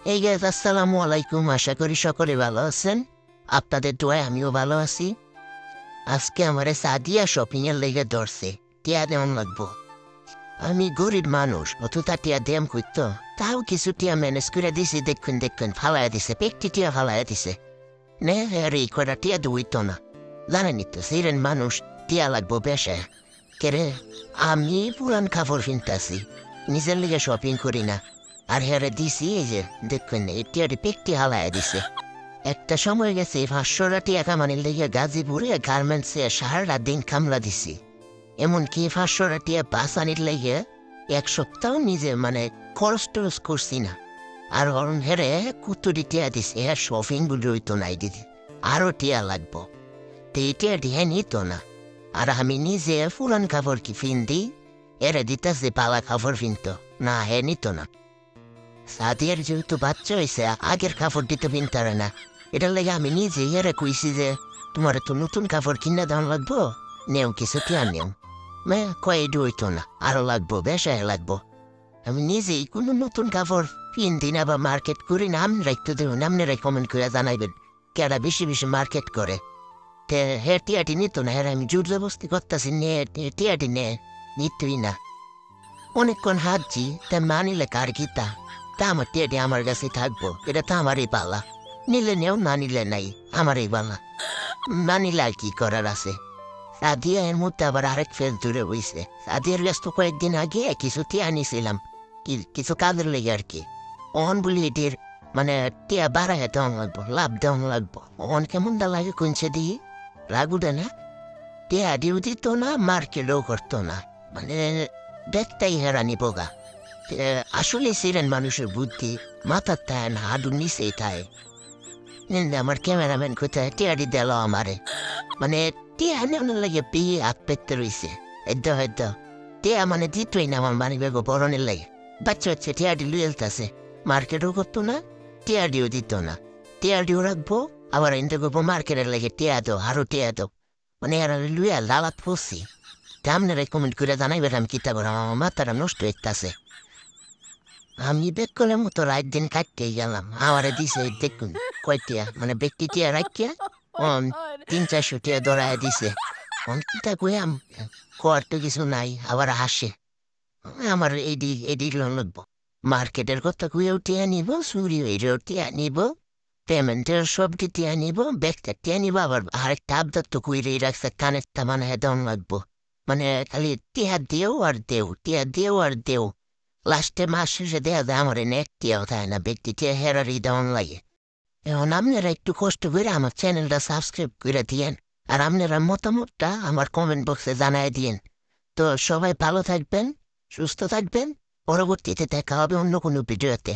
এই গাইজ আসসালামু আলাইকুম, আশা করি সকলে ভালো আছেন। আপনাদের দোয়ায় আমিও ভালো আছি। আজকে আমারে সাদিয়া শপিং এর লেগে ধরছে, টিয়া দেওয়ান লাগবো। আমি গরিব মানুষ, অতটা টিয়া দেম করতো, তাও কিছু টিয়া ম্যানেজ করে দিছি। দেখুন ফালাইয়া দিছে, পেকটি টিয়া ফালাইয়া দিছে। নে আর এই কটা টিয়া দইতো না, জানেনি তো সিরেন মানুষ, টিয়া লাগবো বেশে। কেরে আমি পুরান কাপড় কিনতাছি, নিজের লিগে শপিং করি না। আর হেরে দিছি এই যে দেখুন, এই টিয়াটি পেকটি হালাইয়া দিছে। একটা সময় গেছে 500 টিয়া কামানির লেগে গাজীপুরে গার্মেন্টসে সারা দিন কামলা দিছি। এমনকি 500 টিয়া বাস আনির লেগে 1 সপ্তাহ নিজে খরচ টরচ করছি না। আর অরণ হেরে কুতুরি টিয়া দিছে, হ্যাঁ শপিং বলে হইতো নাই দিদি, আরও টিয়া লাগবো। তো এই টিয়াটি হ্যাঁ নিত না। আর আমি নিজে পুরান কাপড় কি ফিন্দি, এরা দিতাছে পালা কাপড় ফিনতো না, হ্যাঁ নিত না। সাদিয়ার যেহেতু বাচ্চা হয়েছে, আগের কাপড় দিতে পিনতারে না। এটার লেগে আমি নিজে এরা কইছি যে তোমার তো নতুন কাপড় কিনা দাম লাগবো, নেও কিছু টিয়া নেও। কয়ে হইতো না, আরো লাগবো, বেশায় লাগবো। আমি নিজেই কোনো নতুন কাপড় কিনতি না বা মার্কেট করি না। আপনি রাখতে দেবেন, আপনারাই কমেন্ট করে জানাইবেন কেরা বেশি বেশি মার্কেট করে। হে টিয়াটি নিত না, হ্যাঁ আমি জোর জবস্তি করতেছি নে টিয়াটি নিতই না। অনেকক্ষণ হাঁটছি, তা মানিলে কার গীতা, তা আমার টিয়াটি আমার কাছে থাকবো, এটা তো আমারই পালা। নিলে নেও, না নিলে নাই, আমারই পালা। না নিলে আর কি করার আছে। সাদিয়া এর মধ্যে আবার আরেক ফেস দূরে বইছে। সাদিয়ার কাছ তো কয়েকদিন আগে কিছু টিয়া আনিছিলাম, কিছু কাজের লেগে আর কি। অন বলি এটির টিয়া বাড়ায় দেওয়ান লাগবো, লাভ দেওয়ান লাগবো। অন কেমন দা লাগে কুঞ্চে দিয়ে রাগুদে না, টিয়া দিও দিত না, মার্কেটও করতো না, দেখতেই হেরানি বোগা। আসলে সিরেন মানুষের বুদ্ধি মাথার তায় না, হাডুর নিচেই তাই। আমার ক্যামেরাম্যান কোথায় টিয়ারি দিল আমারে, টিয়া নেওয়ার লাগে বিয়ে আগ পেতে রয়েছে। হয়তো টিয়া দিতই না আমার বেগো বরণের লাগে। বাচ্চা হচ্ছে টিয়াডি লুয়েলতাছে, মার্কেটও করতো না, টিয়াডিও দিত না। টিয়াডিও রাখবো, আবার এনতে করবো মার্কেটের লাগে টিয়া দো, আরো টিয়া দো। এরা লুয়া লালাত পড়ছি। আপনারা কমেন্ট করে জানাইবেন আমি কিতা করলাম, আমার মাথাটা নষ্ট হইতাছে। আমি বেকলের মতো রাত দিন কাটতে গেলাম, আমারে দিছে দেখুন কয়টিয়া, ব্যক্তি টিয়া রাখিয়া 300-400 টিয়া ধরাই দিছে। কিতা কইয়াম, কর তো কিছু নাই, আবার হাসে। আমার এডি লাগবো। মার্কেটের কথা কইয়াও টিয়া নিব, চুরি হইলেও টিয়া নিব, পেমেন্টের সব টিয়া নিব, ব্যাগটা টিয়া নিব। আবার আরেকটা আবদার তো কইরেই রাখছে, কানেরটা দেওয়ান লাগবো। খালি টিয়া দেও আর দেও, টিয়া দেও আর দেও। লাস্টে মাস শেষে দেয়া যায় আমার এক টিয়াও থাকে না, ব্যক্তি টিয়া হেরারই দেওয়ান লাগে। এখন আপনারা একটু কষ্ট করে আমার চ্যানেলটা সাবস্ক্রাইব করে দিয়েন, আর আপনারা মতামতটা আমার কমেন্ট বক্সে জানাই দিয়েন। তো সবাই ভালো থাকবেন, সুস্থ থাকবেন। পরবর্তীতে দেখা হবে অন্য কোনো ভিডিওতে।